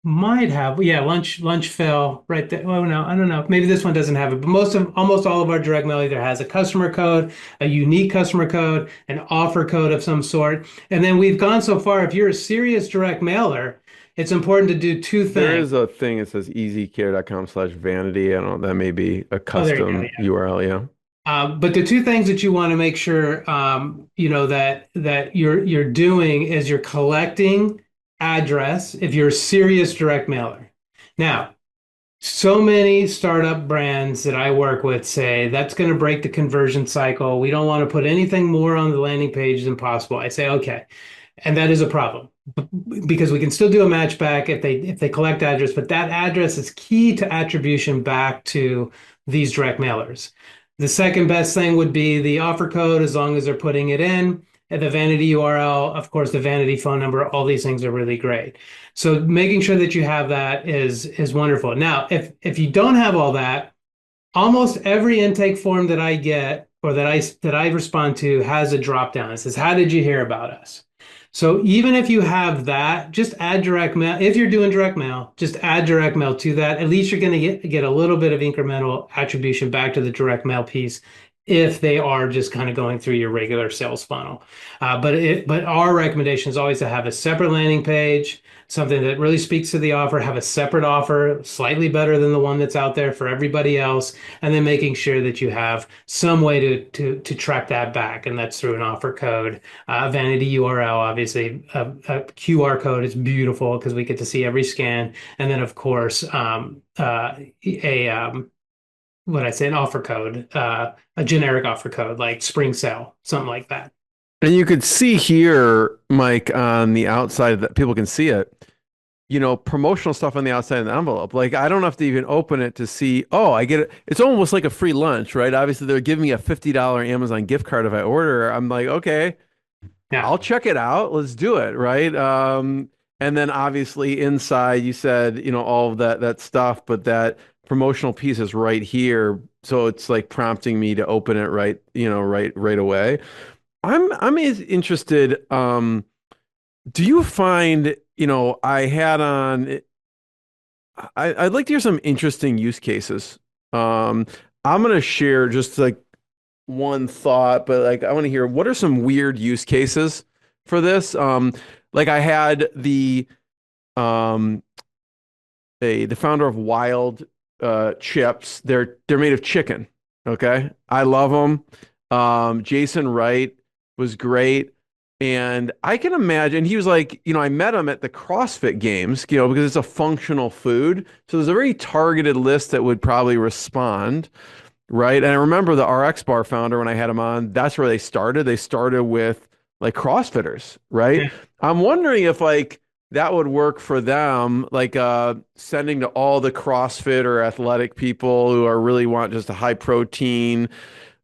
might have, yeah, lunch fell right there. Oh no, I don't know. Maybe this one doesn't have it, but almost all of our direct mail either has a customer code, a unique customer code, an offer code of some sort. And then we've gone so far, if you're a serious direct mailer, it's important to do two There things. is a thing that says easycare.com/vanity. I don't know. That may be a Oh, there you go. custom URL. Yeah. But the two things that you want to make sure, that you're doing is you're collecting address if you're a serious direct mailer. Now, so many startup brands that I work with say that's going to break the conversion cycle. We don't want to put anything more on the landing page than possible. I say, okay. And that is a problem because we can still do a match back if they collect address, but that address is key to attribution back to these direct mailers. The second best thing would be the offer code as long as they're putting it in. And the vanity URL, of course, the vanity phone number, all these things are really great. So making sure that you have that is wonderful. Now, if you don't have all that, almost every intake form that I get or that I respond to has a drop down. It says, "How did you hear about us?" So even if you have that, just add direct mail. If you're doing direct mail, just add direct mail to that. At least you're going to get a little bit of incremental attribution back to the direct mail piece if they are just kind of going through your regular sales funnel. But our recommendation is always to have a separate landing page, something that really speaks to the offer, have a separate offer, slightly better than the one that's out there for everybody else, and then making sure that you have some way to track that back, and that's through an offer code, vanity URL, obviously, a QR code is beautiful because we get to see every scan, and then of course what I say, an offer code, a generic offer code like spring sale, something like that. And you could see here, Mike, on the outside that people can see it, promotional stuff on the outside of the envelope. Like I don't have to even open it to see, oh, I get it. It's almost like a free lunch, right? Obviously, they're giving me a $50 Amazon gift card if I order. I'm like, okay, Yeah. I'll check it out. Let's do it, right? And then obviously inside you said, all of that stuff, but that promotional piece is right here. So it's like prompting me to open it right away. I'm interested. Do you find, I had on, I'd like to hear some interesting use cases. I'm going to share just like one thought, but like I want to hear what are some weird use cases for this. Like I had um the founder of Wild chips. They're made of chicken. Okay, I love them. Jason Wright was great. And I can imagine he was like, I met him at the CrossFit games, because it's a functional food. So there's a very targeted list that would probably respond, right? And I remember the RX Bar founder when I had him on, that's where they started. They started with like CrossFitters, right? Yeah. I'm wondering if like that would work for them, like sending to all the CrossFit or athletic people who are really want just a high protein,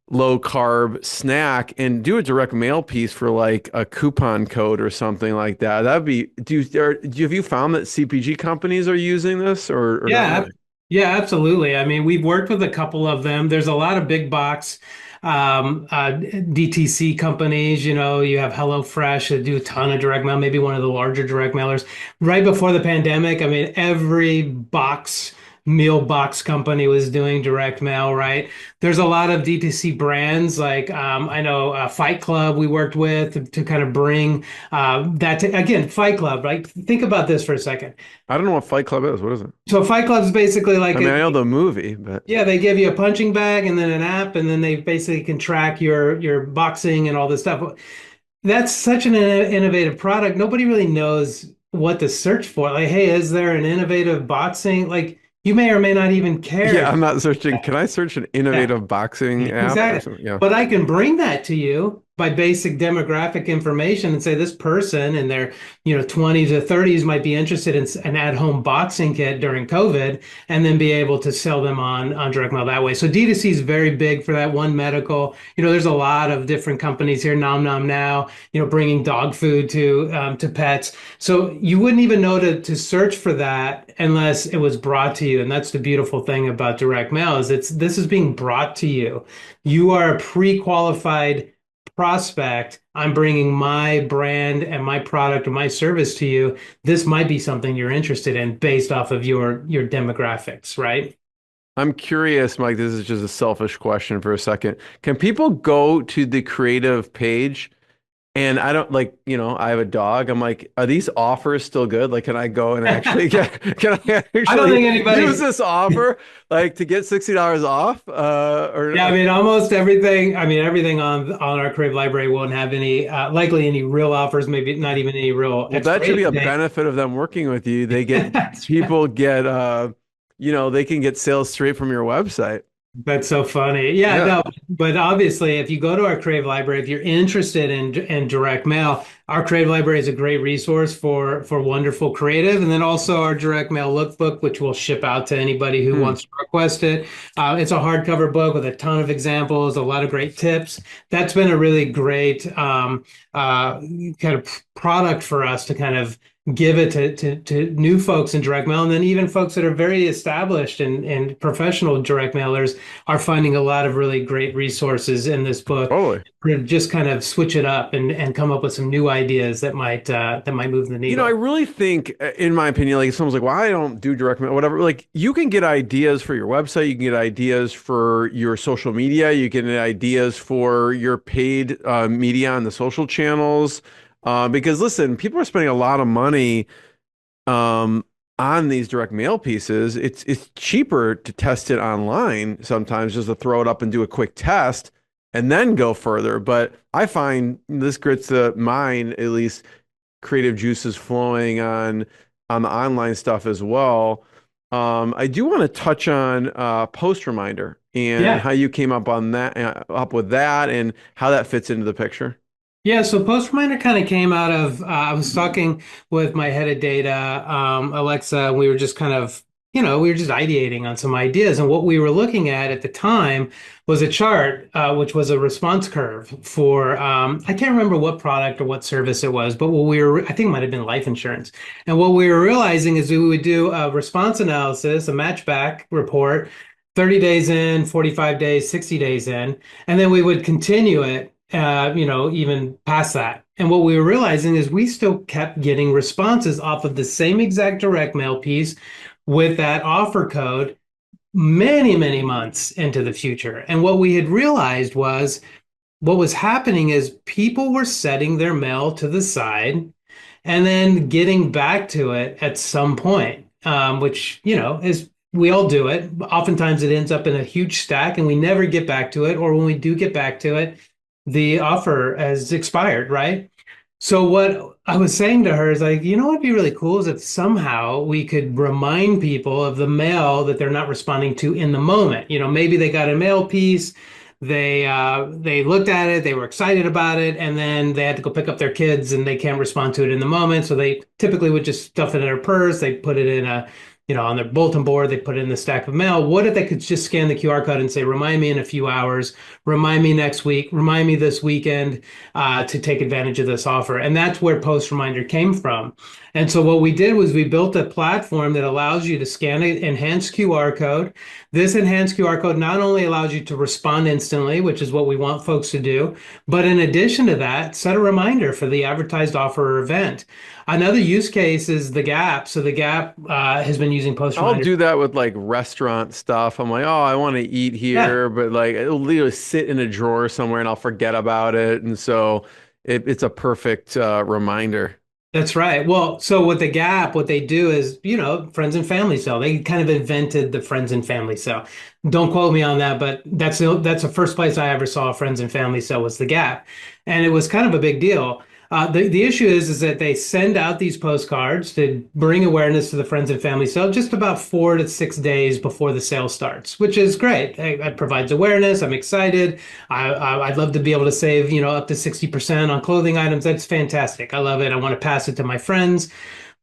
low carb snack and do a direct mail piece for like a coupon code or something like that. That'd be, have you found that CPG companies are using this or not Yeah, really? yeah, absolutely. I mean, we've worked with a couple of them. There's a lot of big box DTC companies. You have HelloFresh that do a ton of direct mail, maybe one of the larger direct mailers. Right before the pandemic, I mean, every meal box company was doing direct mail, right? There's a lot of DTC brands like I know Fight Club we worked with to kind of bring that to, again, Fight Club, right? Think about this for a second. I don't know what Fight Club is. What is it? So Fight Club is basically like I mean, I know the movie, but yeah, they give you a punching bag and then an app, and then they basically can track your boxing and all this stuff. That's such an innovative product. Nobody really knows what to search for. Like, hey, is there an innovative boxing? Like, you may or may not even care. yeah, I'm not searching. Can I search an Yeah, innovative boxing app or exactly. something? Yeah. But I can bring that to you by basic demographic information and say this person in their 20s or 30s might be interested in an at-home boxing kit during COVID, and then be able to sell them on direct mail that way. So D2C is very big for that. One Medical, there's a lot of different companies here. Nom Nom Now, bringing dog food to pets. So you wouldn't even know to search for that unless it was brought to you. And that's the beautiful thing about direct mail is this is being brought to you. You are a pre-qualified prospect. I'm bringing my brand and my product or my service to you. This might be something you're interested in based off of your demographics, right? I'm curious, Mike, this is just a selfish question for a second. Can people go to the creative page? And I don't like, I have a dog. I'm like, are these offers still good? Like, can I go and actually can I actually I don't think anybody use this offer like to get $60 off? Or Yeah, I mean, almost everything. I mean, everything on our Crave library won't have any, likely any real offers, maybe not even any real well, that should be a expiration date. benefit of them working with you. They get That's right. people get they can get sales straight from your website. That's so funny. Yeah, Yeah. no, but obviously, if you go to our Crave library, if you're interested in direct mail, our Crave library is a great resource for wonderful creative, and then also our direct mail lookbook, which we'll ship out to anybody who Hmm. wants to request it. It's a hardcover book with a ton of examples, a lot of great tips. That's been a really great kind of product for us to kind of give it to new folks in direct mail, and then even folks that are very established and professional direct mailers are finding a lot of really great resources in this book Totally. to just kind of switch it up and come up with some new ideas that might move the I needle. really think, in my opinion, like if someone's like, well, I don't do direct mail, whatever. Like you can get ideas for your website, you can get ideas for your social media, you can get ideas for your paid media on the social channels. Because listen, people are spending a lot of money on these direct mail pieces. It's cheaper to test it online sometimes, just to throw it up and do a quick test and then go further. But I find this gets mine at least creative juices flowing on the online stuff as well. I do want to touch on PostReminder and Yeah. how you came up on that, up with that, and how that fits into the picture. Yeah, so PostReminder kind of came out of I was talking with my head of data, Alexa, and we were just kind of, we were just ideating on some ideas. And what we were looking at the time was a chart, which was a response curve for I can't remember what product or what service it was, but I think it might have been life insurance. And what we were realizing is we would do a response analysis, a matchback report, 30 days in, 45 days, 60 days in, and then we would continue it even past that. And what we were realizing is we still kept getting responses off of the same exact direct mail piece with that offer code many, many months into the future. And what we had realized was what was happening is people were setting their mail to the side and then getting back to it at some point, which, is we all do it. Oftentimes it ends up in a huge stack and we never get back to it. Or when we do get back to it, the offer has expired, right? So what I was saying to her is like, what'd be really cool is if somehow we could remind people of the mail that they're not responding to in the moment. Maybe they got a mail piece, they looked at it, they were excited about it, and then they had to go pick up their kids and they can't respond to it in the moment. So they typically would just stuff it in their purse, they put it in on their bulletin board, they put it in the stack of mail. What if they could just scan the QR code and say, remind me in a few hours, remind me next week, remind me this weekend to take advantage of this offer? And that's where PostReminder came from. And so what we did was we built a platform that allows you to scan an enhanced QR code. This enhanced QR code not only allows you to respond instantly, which is what we want folks to do, but in addition to that, set a reminder for the advertised offer or event. Another use case is the Gap. So the Gap has been using I'll PostReminder. do that with like restaurant stuff. I'm like, oh, I want to eat Yeah, here, but like it'll literally sit in a drawer somewhere and I'll forget about it. And so it's a perfect reminder. that's right. Well, so with the Gap, what they do is, friends and family sale. They kind of invented the friends and family sale. Don't quote me on that, but that's the first place I ever saw friends and family sale was the Gap, and it was kind of a big deal. The issue is that they send out these postcards to bring awareness to the friends and family sale just about 4 to 6 days before the sale starts, which is great. It provides awareness. I'm excited. I'd love to be able to save, up to 60% on clothing items. That's fantastic. I love it. I want to pass it to my friends.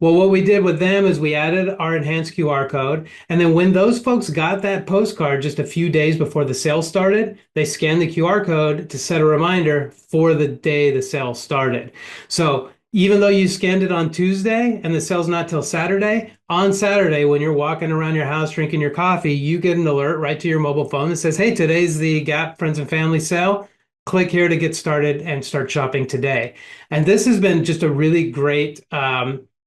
Well, what we did with them is we added our enhanced QR code. And then when those folks got that postcard just a few days before the sale started, they scanned the QR code to set a reminder for the day the sale started. So even though you scanned it on Tuesday and the sale's not till Saturday, on Saturday, when you're walking around your house drinking your coffee, you get an alert right to your mobile phone that says, hey, today's the Gap Friends and Family sale. Click here to get started and start shopping today. And this has been just a really great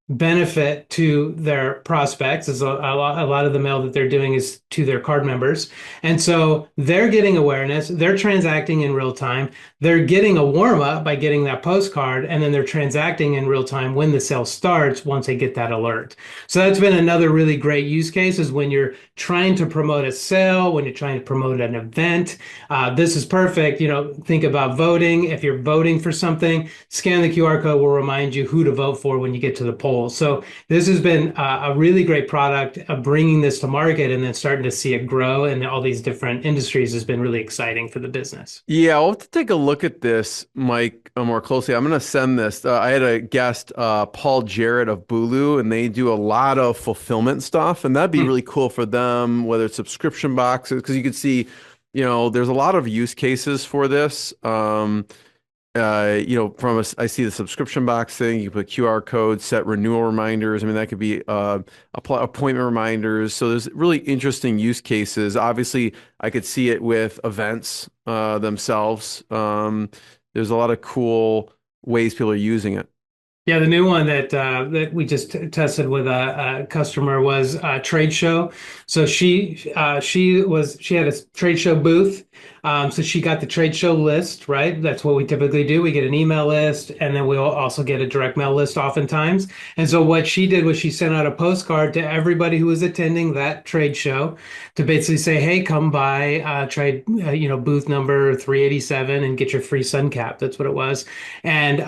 benefit to their prospects. Is a lot of the mail that they're doing is to their card members. And so they're getting awareness, they're transacting in real time, they're getting a warm up by getting that postcard, and then they're transacting in real time when the sale starts once they get that alert. So that's been another really great use case is when you're trying to promote a sale, when you're trying to promote an event. This is perfect. Think about voting. If you're voting for something, scan the QR code will remind you who to vote for when you get to the poll. So this has been a really great product. Bringing this to market and then starting to see it grow in all these different industries has been really exciting for the business. Yeah, I'll have to take a look at this, Mike, more closely. I'm going to send this. I had a guest, Paul Jarrett of Bulu, and they do a lot of fulfillment stuff, and that'd be really cool for them, whether it's subscription boxes, because you could see, there's a lot of use cases for this. I see the subscription box thing. You put QR codes, set renewal reminders. I mean, that could be appointment reminders. So there's really interesting use cases. Obviously, I could see it with events themselves. There's a lot of cool ways people are using it. Yeah, the new one that we just tested with a customer was a trade show. So she had a trade show booth. So she got the trade show list, right? That's what we typically do. We get an email list, and then we'll also get a direct mail list oftentimes. And so what she did was she sent out a postcard to everybody who was attending that trade show to basically say, "Hey, come by trade, booth number 387 and get your free sun cap." That's what it was, and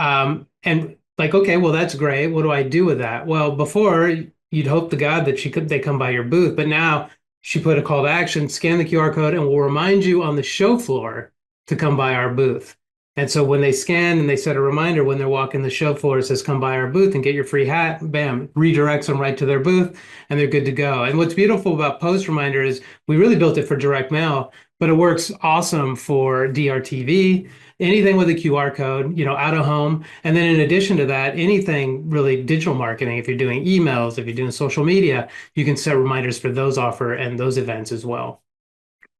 like, okay, well, that's great. What do I do with that? Well, before you'd hope to God that they come by your booth, but now she put a call to action, scan the QR code, and we'll remind you on the show floor to come by our booth. And so when they scan and they set a reminder when they're walking the show floor, it says, come by our booth and get your free hat, bam, redirects them right to their booth, and they're good to go. And what's beautiful about PostReminder is we really built it for direct mail, but it works awesome for DRTV, anything with a QR code, out of home. And then in addition to that, anything really digital marketing, if you're doing emails, if you're doing social media, you can set reminders for those offer and those events as well.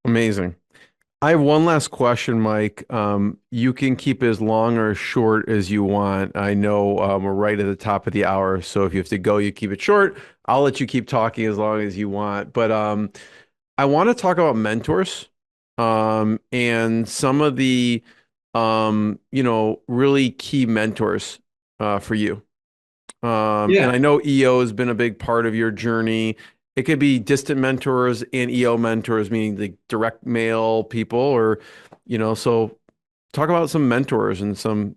Amazing. I have one last question, Mike. You can keep as long or short as you want. I know we're right at the top of the hour, so if you have to go, you keep it short. I'll let you keep talking as long as you want. But I want to talk about mentors and some of the really key mentors for you. And I know EO has been a big part of your journey. It could be distant mentors and EO mentors, meaning the direct mail people, or, so talk about some mentors and some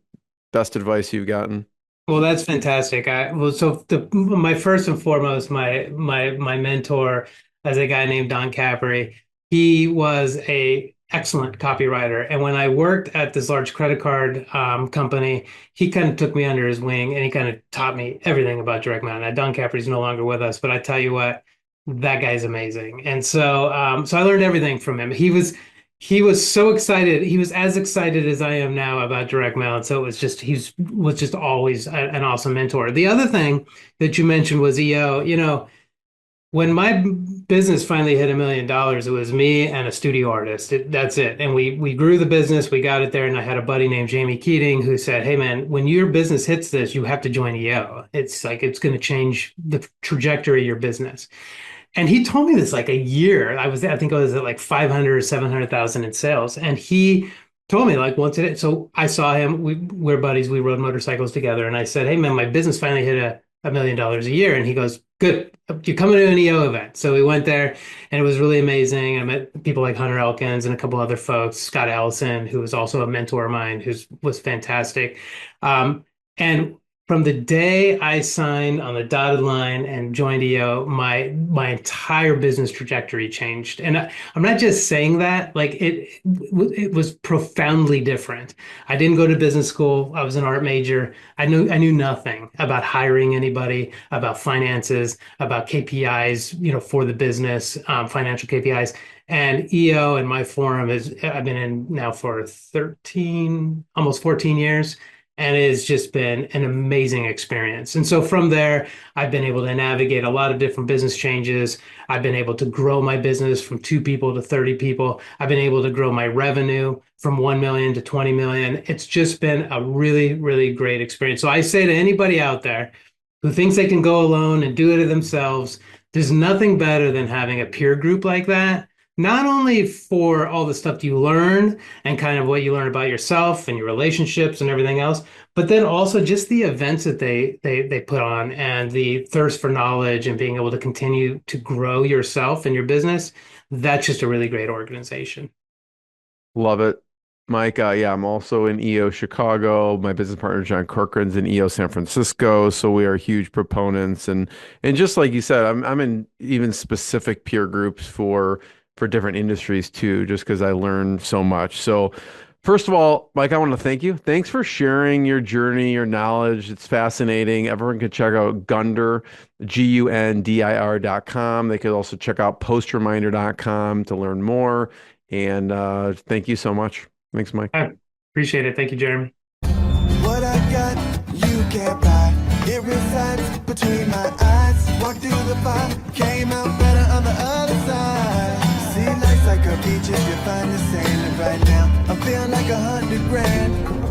best advice you've gotten. Well, that's fantastic. My first and foremost, my mentor is a guy named Don Capri. He was a excellent copywriter. And when I worked at this large credit card company, he kind of took me under his wing and he kind of taught me everything about direct mail. Now, Don Capri's no longer with us, but I tell you what, that guy's amazing. And so I learned everything from him. He was so excited. He was as excited as I am now about direct mail. And so he was just always an awesome mentor. The other thing that you mentioned was EO. When my business finally hit $1 million, it was me and a studio artist. That's it. And we grew the business, we got it there. And I had a buddy named Jamie Keating who said, hey man, when your business hits this, you have to join EO. It's going to change the trajectory of your business. And he told me this like a year. I think I was at like 500 or 700,000 in sales. And he told me like once it, so I saw him, we're buddies, we rode motorcycles together. And I said, hey man, my business finally hit $1 million a year. And he goes, good, you're coming to an EO event. So we went there and it was really amazing. I met people like Hunter Elkins and a couple other folks, Scott Allison, who was also a mentor of mine, was fantastic. And from the day I signed on the dotted line and joined EO, my entire business trajectory changed. And I'm not just saying that, like it was profoundly different. I didn't go to business school. I was an art major. I knew nothing about hiring anybody, about finances, about KPIs, for the business, financial KPIs. And EO and my forum is I've been in now for 13, almost 14 years. And it has just been an amazing experience. And so from there, I've been able to navigate a lot of different business changes. I've been able to grow my business from 2 people to 30 people. I've been able to grow my revenue from 1 million to 20 million. It's just been a really, really great experience. So I say to anybody out there who thinks they can go alone and do it themselves, there's nothing better than having a peer group like that. Not only for all the stuff you learn and kind of what you learn about yourself and your relationships and everything else, but then also just the events that they put on and the thirst for knowledge and being able to continue to grow yourself and your business. That's just a really great organization. Love it. Mike, yeah, I'm also in EO Chicago. My business partner John Corcoran's in EO San Francisco, so we are huge proponents. And just like you said, I'm in even specific peer groups for different industries too, just because I learned so much. So, first of all, Mike, I want to thank you. Thanks for sharing your journey, your knowledge. It's fascinating. Everyone can check out Gundir, GUNDIR.com. They could also check out PostReminder.com to learn more. And thank you so much. Thanks, Mike. I appreciate it. Thank you, Jeremy. What I got, you can't buy. It resides between my eyes. Walked through the fire, came out better on the other side. See, life's like a beach if you find the sand. And right now, I feel like 100 grand.